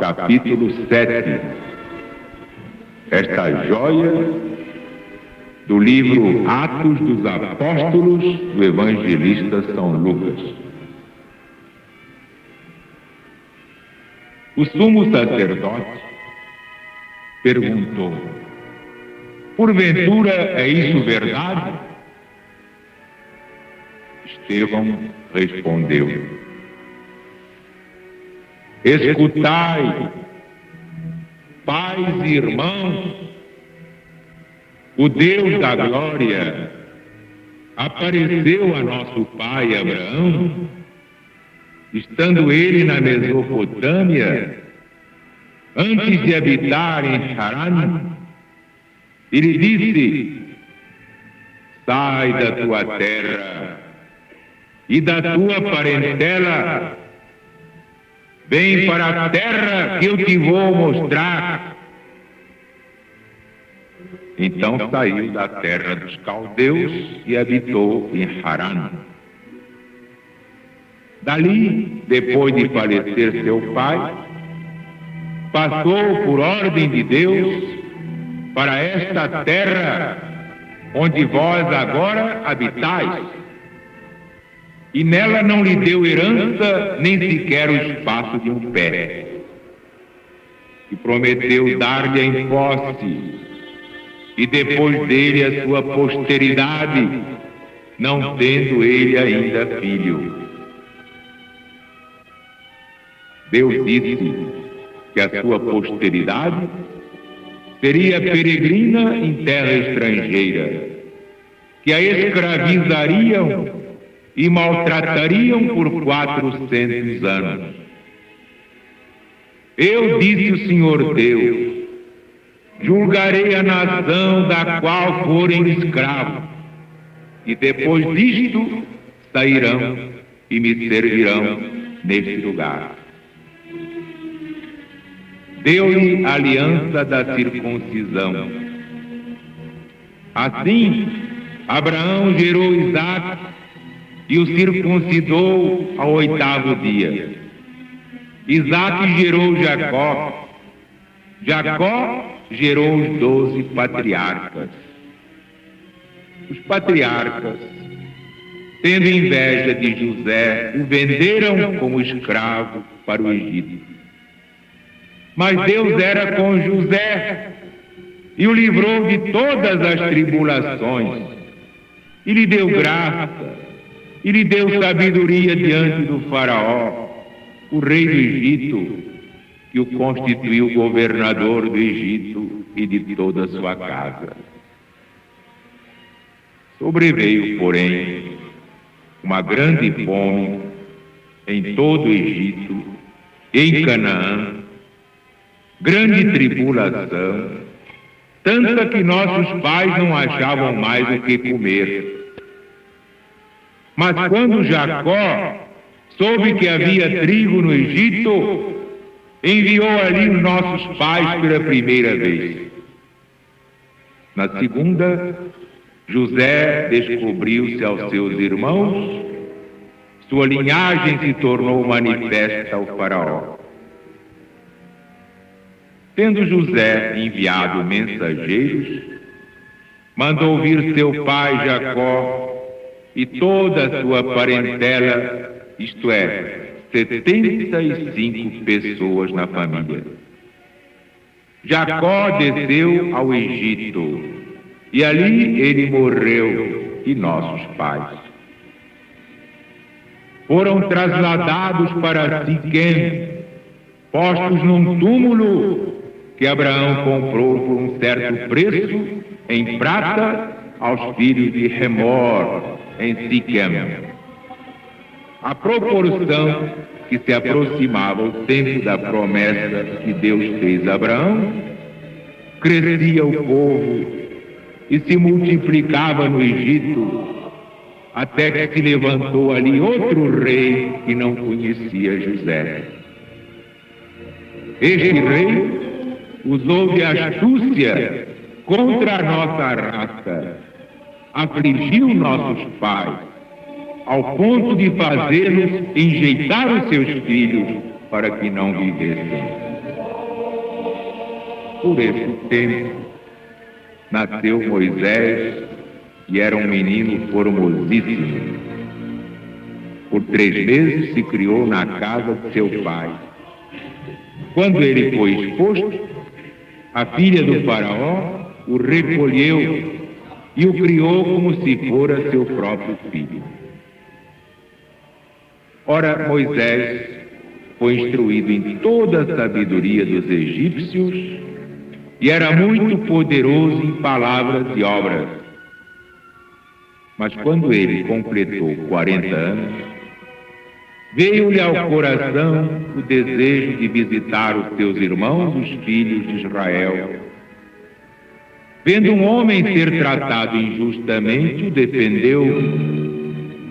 capítulo 7, esta joia do livro Atos dos Apóstolos do evangelista São Lucas. O sumo sacerdote perguntou: porventura é isso verdade? Estevão respondeu: escutai, pais e irmãos, o Deus da glória apareceu a nosso pai Abraão, estando ele na Mesopotâmia, antes de habitar em Harã, e lhe disse: sai da tua terra e da tua parentela, vem para a terra que eu te vou mostrar. Então saiu da terra dos caldeus e habitou em Harã. Dali, depois de falecer seu pai, passou por ordem de Deus para esta terra onde vós agora habitais, e nela não lhe deu herança nem sequer o espaço de um pé, e prometeu dar-lhe em posse, e depois dele a sua posteridade, não tendo ele ainda filho. Deus disse que a sua posteridade seria peregrina em terra estrangeira, que a escravizariam e maltratariam por 400 anos. Eu, disse o Senhor Deus, julgarei a nação da qual forem escravos, e depois disto sairão e me servirão neste lugar. Deu-lhe a aliança da circuncisão. Assim, Abraão gerou Isaque e o circuncidou ao 8º dia. Isaque gerou Jacó. Jacó gerou os 12 patriarcas. Os patriarcas, tendo inveja de José, o venderam como escravo para o Egito. Mas Deus era com José e o livrou de todas as tribulações, e lhe deu graça, e lhe deu sabedoria diante do faraó, o rei do Egito, que o constituiu governador do Egito e de toda a sua casa. Sobreveio, porém, uma grande fome em todo o Egito e em Canaã, grande tribulação, tanta que nossos pais não achavam mais o que comer. Mas quando Jacó soube que havia trigo no Egito, enviou ali os nossos pais pela primeira vez. Na segunda, José descobriu-se aos seus irmãos, sua linhagem se tornou manifesta ao faraó. Tendo José enviado mensageiros, mandou vir seu pai Jacó e toda a sua parentela, isto é, 75 pessoas na família. Jacó desceu ao Egito, e ali ele morreu, e nossos pais. Foram trasladados para Siquém, postos num túmulo que Abraão comprou por um certo preço em prata aos filhos de Remor, em Siquém. A proporção que se aproximava o tempo da promessa que Deus fez a Abraão, crescia o povo e se multiplicava no Egito, até que se levantou ali outro rei que não conhecia José. Este rei usou de astúcia contra a nossa raça, afligiu nossos pais, ao ponto de fazê-los enjeitar os seus filhos para que não vivessem. Por esse tempo, nasceu Moisés e era um menino formosíssimo. Por 3 meses se criou na casa de seu pai. Quando ele foi exposto, a filha do faraó o recolheu e o criou como se fora seu próprio filho. Ora, Moisés foi instruído em toda a sabedoria dos egípcios e era muito poderoso em palavras e obras. Mas quando ele completou 40 anos, veio-lhe ao coração o desejo de visitar os seus irmãos, os filhos de Israel. Vendo um homem ser tratado injustamente, o defendeu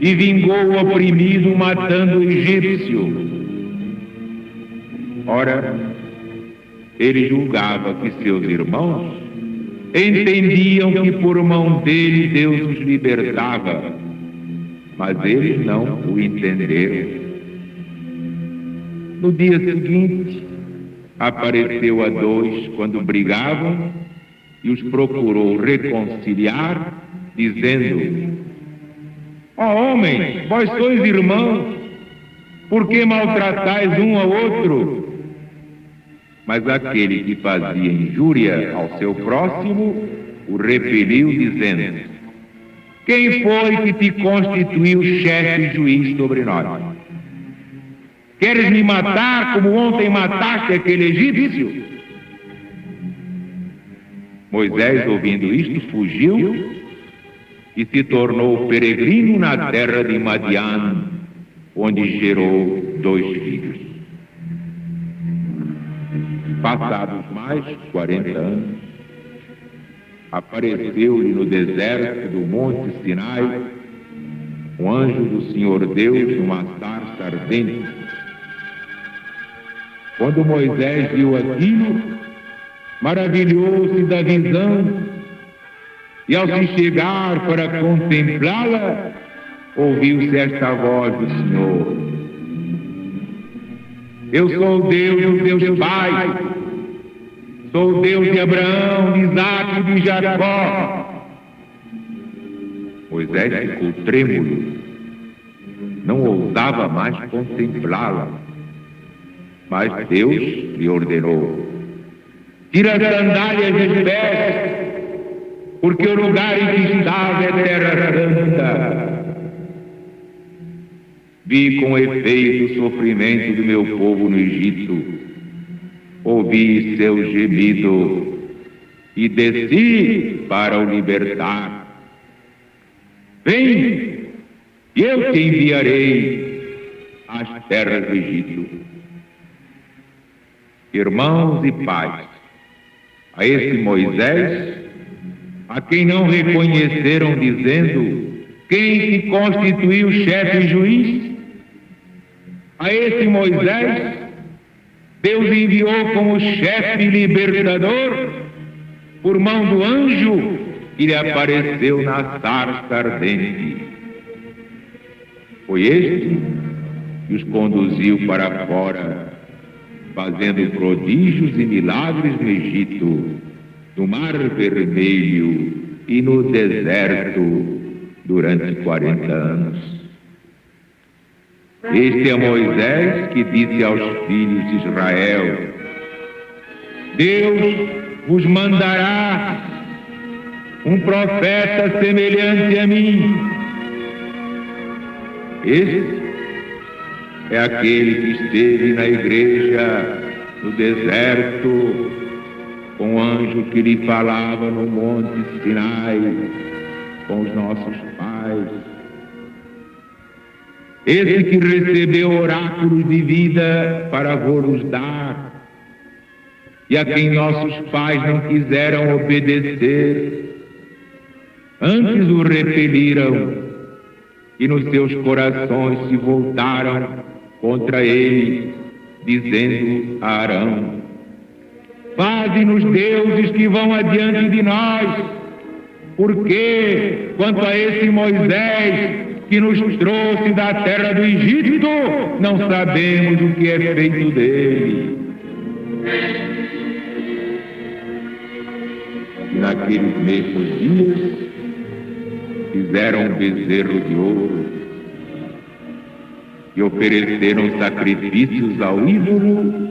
e vingou o oprimido, matando o egípcio. Ora, ele julgava que seus irmãos entendiam que por mão dele Deus os libertava, mas eles não o entenderam. No dia seguinte, apareceu a 2 quando brigavam e os procurou reconciliar, dizendo: ó homens, vós sois irmãos, por que maltratais um ao outro? Mas aquele que fazia injúria ao seu próximo o repeliu, dizendo: quem foi que te constituiu chefe e juiz sobre nós? Queres me matar como ontem mataste aquele egípcio? Moisés, ouvindo isto, fugiu e se tornou peregrino na terra de Madian, onde gerou 2 filhos. Passados mais 40 anos, apareceu-lhe no deserto do Monte Sinai um anjo do Senhor Deus numa sarça ardente. Quando Moisés viu aquilo, maravilhou-se da visão e, ao se chegar para contemplá-la, ouviu-se esta voz do Senhor: eu sou o Deus dos teus pais, sou o Deus de Abraão, de Isaque e de Jacó. Moisés ficou trêmulo, não ousava mais contemplá-la, mas Deus lhe ordenou: tira as sandálias dos pés, porque o lugar em que estás é terra santa. Vi com efeito o sofrimento do meu povo no Egito, ouvi seu gemido e desci para o libertar. Vem, e eu te enviarei às terras do Egito. Irmãos e pais, a esse Moisés, a quem não reconheceram, dizendo: quem se constituiu chefe e juiz? A esse Moisés, Deus enviou como chefe libertador, por mão do anjo que lhe apareceu na sarça ardente. Foi este que os conduziu para fora, fazendo prodígios e milagres no Egito, no Mar Vermelho e no deserto durante 40 anos. Este é Moisés que disse aos filhos de Israel: Deus vos mandará um profeta semelhante a mim. Este é aquele que esteve na igreja no deserto, com o anjo que lhe falava no Monte Sinai, com os nossos pais. Esse que recebeu oráculos de vida para vos dar, e a quem nossos pais não quiseram obedecer, antes o repeliram, e nos seus corações se voltaram contra ele, dizendo a Arão: faze-nos deuses que vão adiante de nós, porque, quanto a esse Moisés que nos trouxe da terra do Egito, não sabemos o que é feito dele. naqueles mesmos dias, fizeram um bezerro de ouro e ofereceram sacrifícios ao ídolo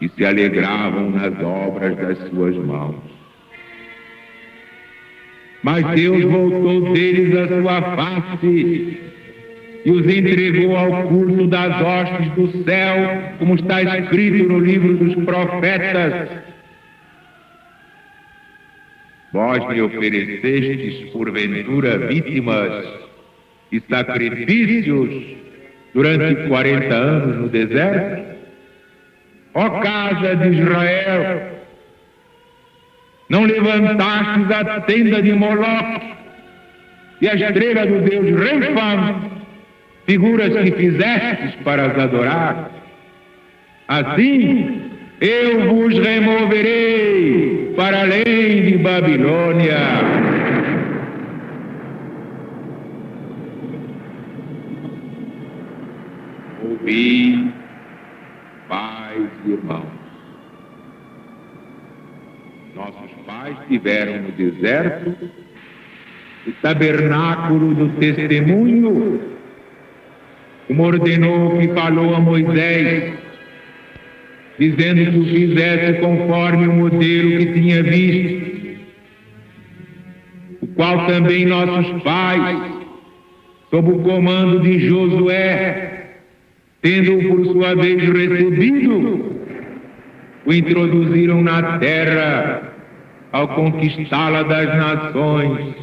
e se alegravam nas obras das suas mãos. Mas Deus voltou deles a sua face e os entregou ao culto das hostes do céu, como está escrito no livro dos profetas. Vós me oferecestes, porventura, vítimas e sacrifícios durante 40 anos no deserto? Ó casa de Israel, não levantastes a tenda de Moloque e a estrela do Deus Renfam, figuras que fizestes para as adorar? Assim, eu vos removerei para além de Babilônia. Ouvi, pais e irmãos. Nossos pais tiveram no deserto o tabernáculo do testemunho, como ordenou que falou a Moisés, dizendo que o fizesse conforme o modelo que tinha visto, o qual também nossos pais, sob o comando de Josué, tendo-o por sua vez recebido, o introduziram na terra ao conquistá-la das nações,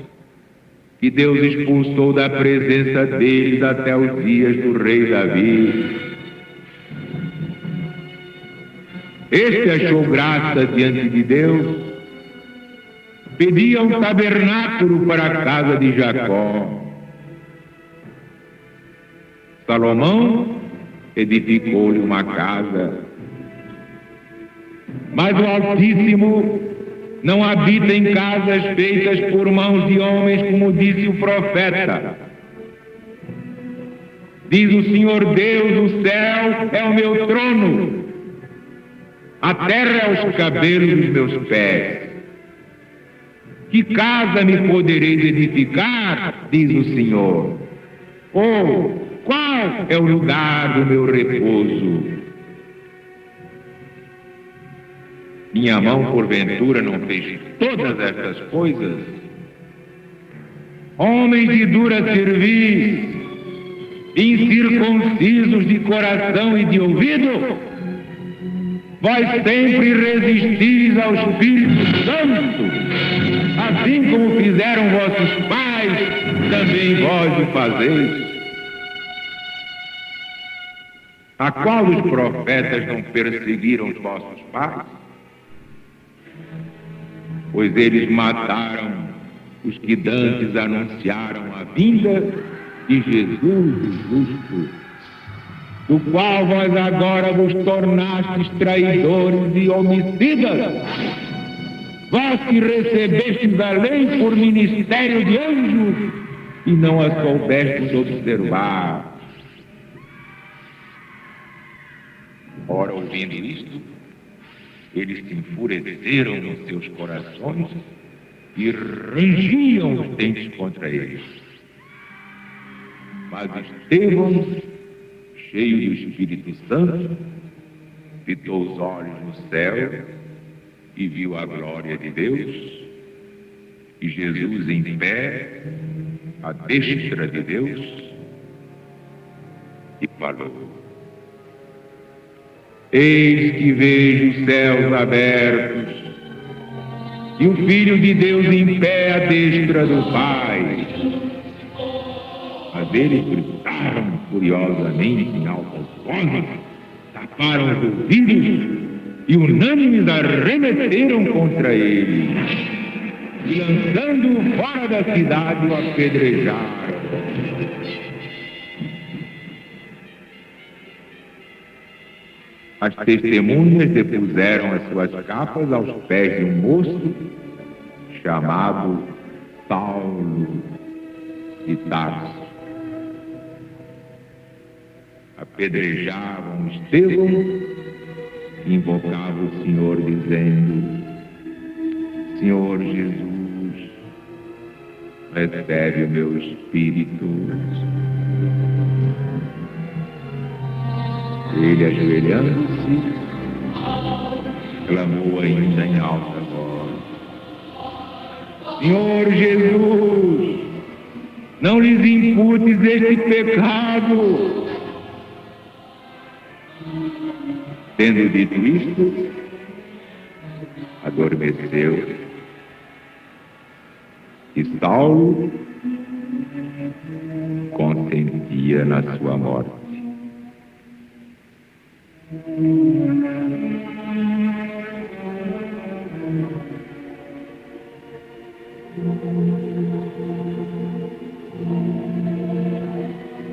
que Deus expulsou da presença deles até os dias do rei Davi. Este achou graça diante de Deus, pedia um tabernáculo para a casa de Jacó. Salomão edificou-lhe uma casa, mas o Altíssimo não habita em casas feitas por mãos de homens, como disse o profeta. Diz o Senhor Deus: o céu é o meu trono, a terra é os cabelos dos meus pés. Que casa me podereis edificar, diz o Senhor? Ou qual é o lugar do meu repouso? Minha mão, porventura, não fez todas estas coisas? Homens de dura cerviz, incircuncisos de coração e de ouvido, vós sempre resistis ao Espírito Santo, assim como fizeram vossos pais, também vós o fazeis. A qual dos profetas não perseguiram os vossos pais? Pois eles mataram os que dantes anunciaram a vinda de Jesus o Justo, do qual vós agora vos tornastes traidores e homicidas, vós que recebestes a lei por ministério de anjos e não a soubestes observar. Ora, ouvindo isto, eles se enfureceram nos seus corações e rangiam os dentes contra eles. Mas Estevão, cheio do Espírito Santo, fitou os olhos no céu e viu a glória de Deus, e Jesus em pé, à destra de Deus, e falou: eis que vejo os céus abertos e o Filho de Deus em pé à destra do Pai. Mas eles gritaram furiosamente em altas vozes, taparam os ouvidos e unânimes arremeteram contra ele, e lançando-o fora da cidade o apedrejaram. As testemunhas depuseram as suas capas aos pés de um moço chamado Saulo de Tarso. Apedrejavam Estevão e invocavam o Senhor, dizendo: Senhor Jesus, recebe o meu espírito. Ele, ajoelhando-se, clamou ainda em alta voz: Senhor Jesus, não lhes imputes este pecado. Tendo dito isto, adormeceu, e Saulo consentia na sua morte.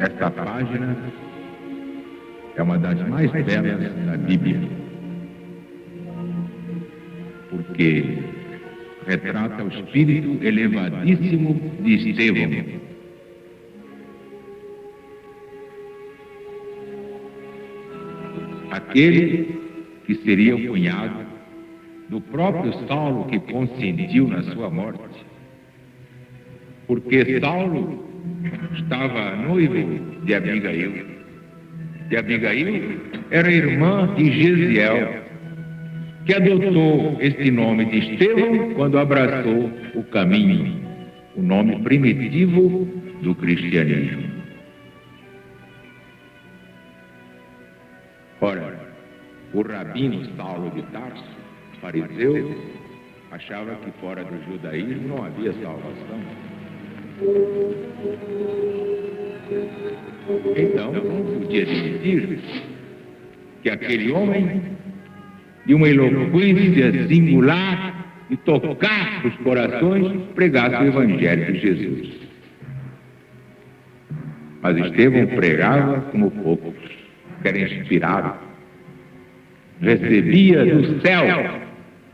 Esta página é uma das mais belas da Bíblia, porque retrata o espírito elevadíssimo de Estevão. Aquele que seria o cunhado do próprio Saulo, que consentiu na sua morte, porque Saulo estava noivo de Abigail, e Abigail era irmã de Gesiel, que adotou este nome de Estevão quando abraçou o caminho, o nome primitivo do cristianismo. Ora, o rabino Saulo de Tarso, fariseu, achava que fora do judaísmo não havia salvação. Então, não podia admitir que aquele homem, de uma eloquência singular e tocar os corações, pregasse o Evangelho de Jesus. Mas Estevão pregava como poucos, que era inspirado, recebia do céu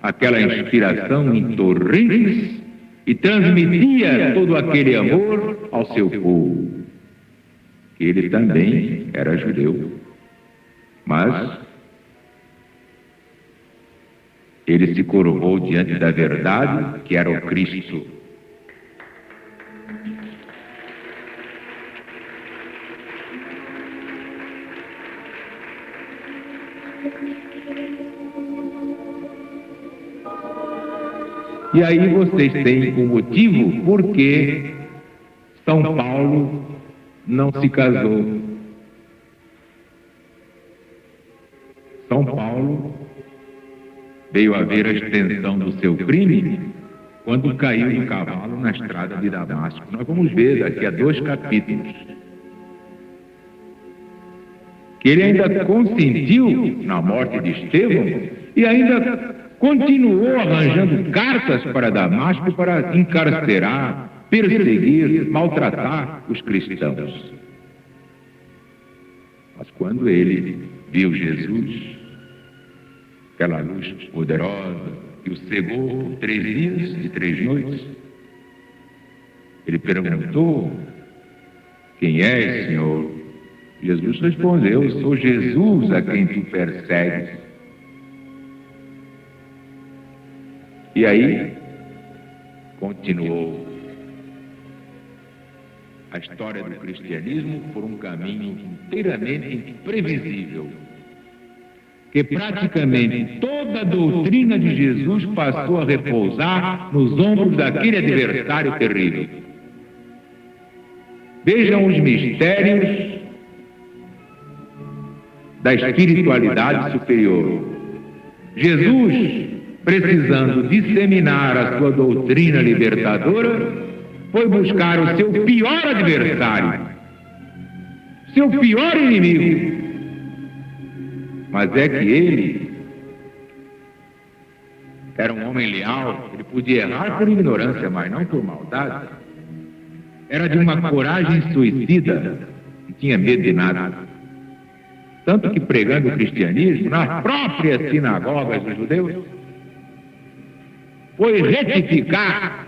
aquela inspiração em torrentes e transmitia todo aquele amor ao seu povo. Ele também era judeu, mas ele se curvou diante da verdade, que era o Cristo. E aí vocês têm o motivo por que São Paulo não se casou. São Paulo veio a ver a extensão do seu crime quando caiu do cavalo na estrada de Damasco. Nós vamos ver daqui a 2 capítulos que ele ainda consentiu na morte de Estevão e ainda continuou arranjando cartas para Damasco para encarcerar, perseguir, maltratar os cristãos. Mas quando ele viu Jesus, aquela luz poderosa que o cegou por 3 dias e 3 noites, ele perguntou: quem és, Senhor? Jesus respondeu: sou Jesus a quem tu persegues. E aí continuou a história do cristianismo por um caminho inteiramente imprevisível, que praticamente toda a doutrina de Jesus passou a repousar nos ombros daquele adversário terrível. Vejam os mistérios da espiritualidade superior. Jesus, precisando disseminar a sua doutrina libertadora, foi buscar o seu pior adversário, seu pior inimigo. Mas é que ele era um homem leal, ele podia errar por ignorância, mas não por maldade. Era de uma coragem suicida, não tinha medo de nada. Tanto que, pregando o cristianismo nas próprias sinagogas dos judeus, foi retificar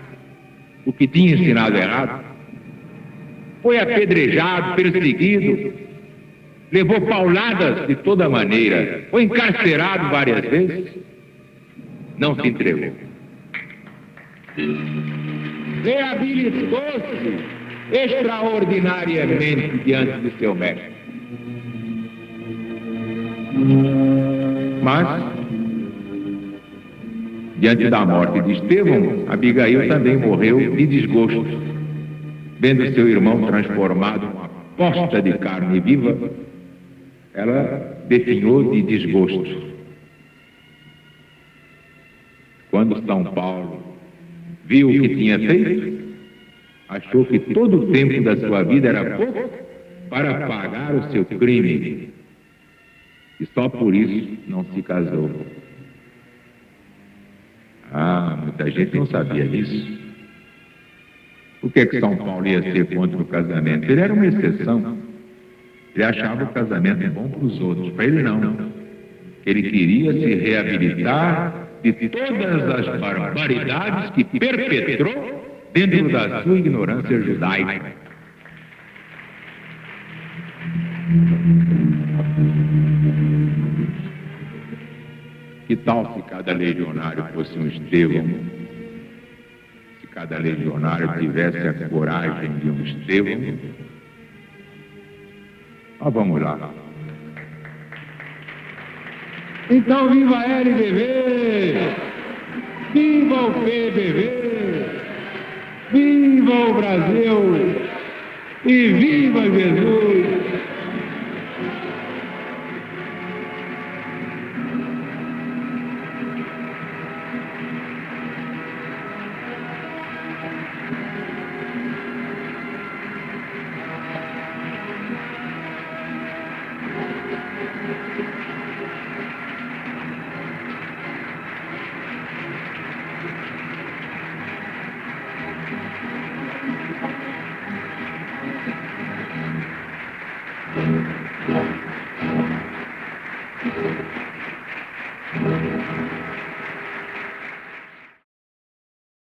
o que tinha ensinado errado, foi apedrejado, perseguido, levou pauladas de toda maneira, foi encarcerado várias vezes, não se entregou. reabilitou-se extraordinariamente diante de seu mestre. Mas, diante da morte de Estevão, Abigail também morreu de desgosto, vendo seu irmão transformado numa posta de carne viva. Ela definhou de desgosto. Quando São Paulo viu o que tinha feito, achou que todo o tempo da sua vida era pouco para pagar o seu crime. E só por isso não se casou. Muita gente não sabia disso. Por que São Paulo ia ser contra o casamento? Ele era uma exceção. Ele achava o casamento bom para os outros, para ele não. Ele queria se reabilitar de todas as barbaridades que perpetrou dentro da sua ignorância judaica. Que tal se cada legionário fosse um Estevão? Se cada legionário tivesse a coragem de um Estevão? Mas vamos lá. Então, viva a LBV! Viva o PBV! Viva o Brasil! E viva Jesus! Thank you.